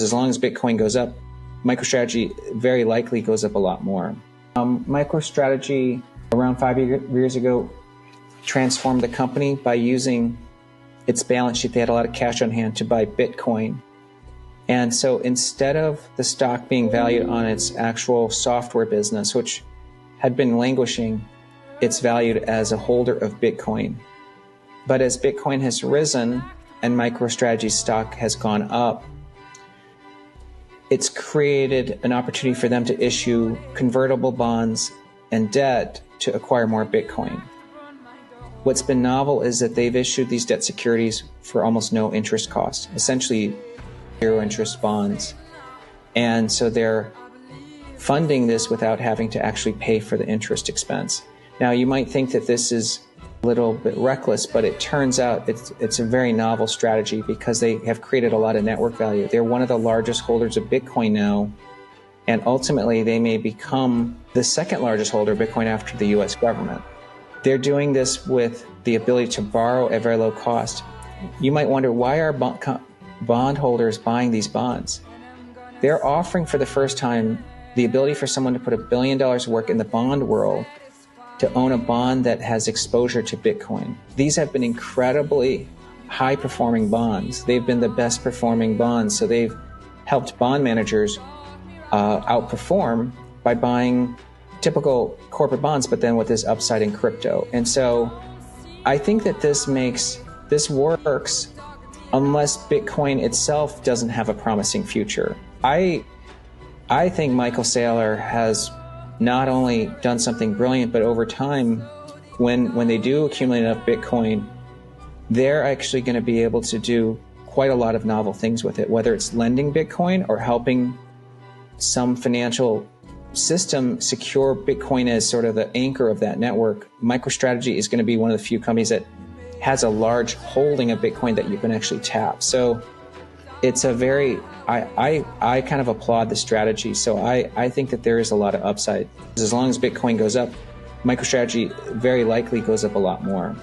As long as Bitcoin goes up, MicroStrategy very likely goes up a lot more. MicroStrategy, around 5 years ago, transformed the company by using its balance sheet. They had a lot of cash on hand to buy Bitcoin. And so instead of the stock being valued on its actual software business, which had been languishing, it's valued as a holder of Bitcoin. But as Bitcoin has risen and MicroStrategy's stock has gone up, it's created an opportunity for them to issue convertible bonds and debt to acquire more Bitcoin. What's been novel is that they've issued these debt securities for almost no interest cost, essentially zero interest bonds. And so they're funding this without having to actually pay for the interest expense. Now, you might think that this is a little bit reckless, but it turns out it's a very novel strategy because they have created a lot of network value. They're one of the largest holders of Bitcoin now, and ultimately they may become the second largest holder of Bitcoin after the US government. They're doing this with the ability to borrow at very low cost. You might wonder, why are bondholders buying these bonds? They're offering for the first time the ability for someone to put $1 billion of work in the bond world to own a bond that has exposure to Bitcoin. These have been incredibly high-performing bonds. They've been the best performing bonds, so they've helped bond managers outperform by buying typical corporate bonds, but then with this upside in crypto. And so I think that this works unless Bitcoin itself doesn't have a promising future. I think Michael Saylor has not only done something brilliant, but over time, when they do accumulate enough Bitcoin, they're actually going to be able to do quite a lot of novel things with it, whether it's lending Bitcoin or helping some financial system secure Bitcoin as sort of the anchor of that network. MicroStrategy is going to be one of the few companies that has a large holding of Bitcoin that you can actually tap. So it's a very, I kind of applaud the strategy. So I think that there is a lot of upside. As long as Bitcoin goes up, MicroStrategy very likely goes up a lot more.